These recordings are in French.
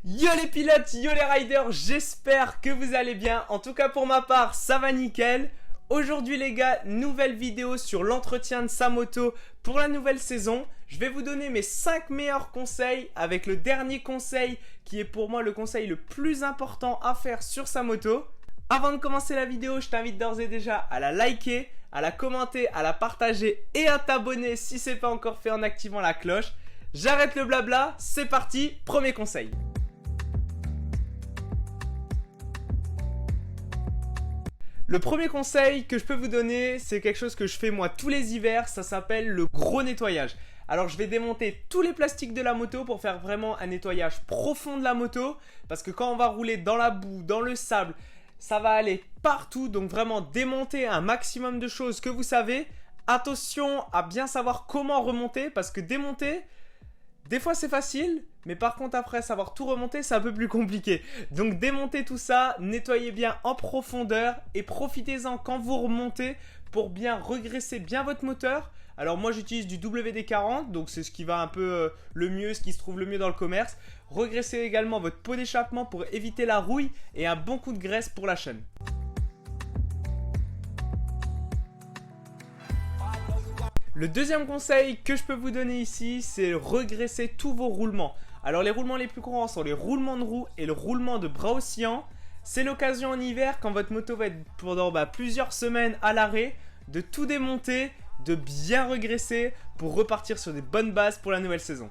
Yo les pilotes, yo les riders, j'espère que vous allez bien. En tout cas pour ma part, ça va nickel. Aujourd'hui les gars, nouvelle vidéo sur l'entretien de sa moto pour la nouvelle saison. Je vais vous donner mes 5 meilleurs conseils avec le dernier conseil qui est pour moi le conseil le plus important à faire sur sa moto. Avant de commencer la vidéo, je t'invite d'ores et déjà à la liker, à la commenter, à la partager et à t'abonner si ce n'est pas encore fait en activant la cloche. J'arrête le blabla, c'est parti, premier conseil. Le premier conseil que je peux vous donner, c'est quelque chose que je fais moi tous les hivers, ça s'appelle le gros nettoyage. Alors je vais démonter tous les plastiques de la moto pour faire vraiment un nettoyage profond de la moto, parce que quand on va rouler dans la boue, dans le sable, ça va aller partout, donc vraiment démonter un maximum de choses que vous savez. Attention à bien savoir comment remonter, parce que démonter, des fois c'est facile, mais par contre après savoir tout remonter c'est un peu plus compliqué. Donc démontez tout ça, nettoyez bien en profondeur et profitez-en quand vous remontez pour bien regresser bien votre moteur. Alors moi j'utilise du WD-40, donc c'est ce qui va un peu le mieux, ce qui se trouve le mieux dans le commerce. Regressez également votre pot d'échappement pour éviter la rouille et un bon coup de graisse pour la chaîne. Le deuxième conseil que je peux vous donner ici, c'est regresser tous vos roulements. Alors les roulements les plus courants sont les roulements de roue et le roulement de bras oscillants. C'est l'occasion en hiver, quand votre moto va être pendant plusieurs semaines à l'arrêt, de tout démonter, de bien regresser pour repartir sur des bonnes bases pour la nouvelle saison.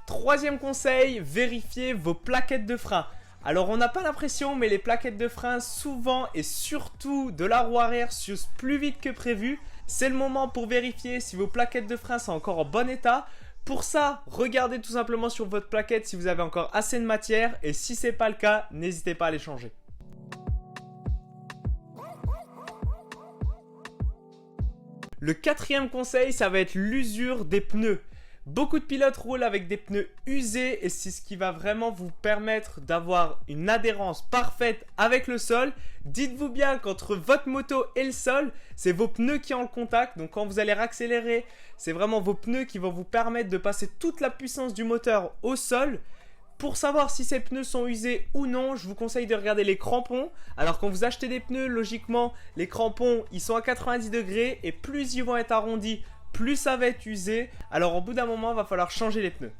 Troisième conseil, vérifiez vos plaquettes de frein. Alors on n'a pas l'impression, mais les plaquettes de frein souvent et surtout de la roue arrière s'usent plus vite que prévu. C'est le moment pour vérifier si vos plaquettes de frein sont encore en bon état. Pour ça, regardez tout simplement sur votre plaquette si vous avez encore assez de matière et si ce n'est pas le cas, n'hésitez pas à les changer. Le quatrième conseil, ça va être l'usure des pneus. Beaucoup de pilotes roulent avec des pneus usés et c'est ce qui va vraiment vous permettre d'avoir une adhérence parfaite avec le sol. Dites-vous bien qu'entre votre moto et le sol, c'est vos pneus qui ont le contact. Donc quand vous allez accélérer, c'est vraiment vos pneus qui vont vous permettre de passer toute la puissance du moteur au sol. Pour savoir si ces pneus sont usés ou non, je vous conseille de regarder les crampons. Alors quand vous achetez des pneus, logiquement, les crampons, ils sont à 90 degrés et plus ils vont être arrondis, plus ça va être usé. Alors au bout d'un moment, il va falloir changer les pneus.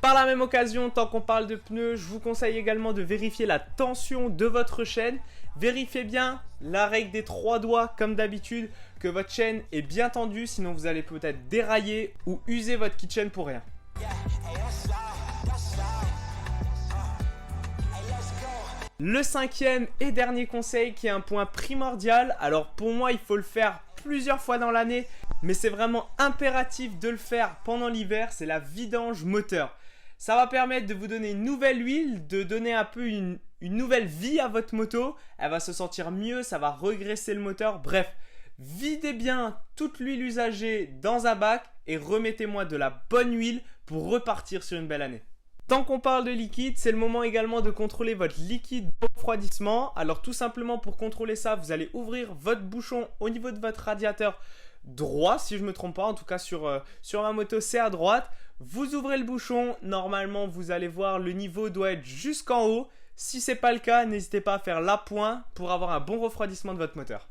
Par la même occasion, tant qu'on parle de pneus, je vous conseille également de vérifier la tension de votre chaîne. Vérifiez bien la règle des 3 doigts comme d'habitude, que votre chaîne est bien tendue, sinon vous allez peut-être dérailler ou user votre kit chaîne pour rien. Le cinquième et dernier conseil qui est un point primordial, alors pour moi il faut le faire plusieurs fois dans l'année, mais c'est vraiment impératif de le faire pendant l'hiver, c'est la vidange moteur. Ça va permettre de vous donner une nouvelle huile, de donner un peu une nouvelle vie à votre moto, elle va se sentir mieux, ça va regresser le moteur, bref. Videz bien toute l'huile usagée dans un bac et remettez-moi de la bonne huile pour repartir sur une belle année. Tant qu'on parle de liquide, c'est le moment également de contrôler votre liquide de refroidissement. Alors tout simplement pour contrôler ça, vous allez ouvrir votre bouchon au niveau de votre radiateur droit, si je ne me trompe pas, en tout cas sur ma moto c'est à droite. Vous ouvrez le bouchon, normalement vous allez voir le niveau doit être jusqu'en haut. Si ce n'est pas le cas, n'hésitez pas à faire l'appoint pour avoir un bon refroidissement de votre moteur.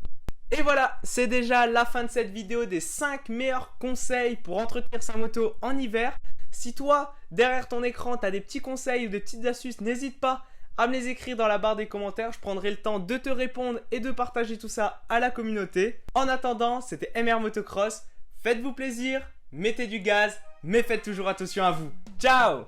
Et voilà, c'est déjà la fin de cette vidéo des 5 meilleurs conseils pour entretenir sa moto en hiver. Si toi, derrière ton écran, tu as des petits conseils ou des petites astuces, n'hésite pas à me les écrire dans la barre des commentaires. Je prendrai le temps de te répondre et de partager tout ça à la communauté. En attendant, c'était MR Motocross. Faites-vous plaisir, mettez du gaz, mais faites toujours attention à vous. Ciao!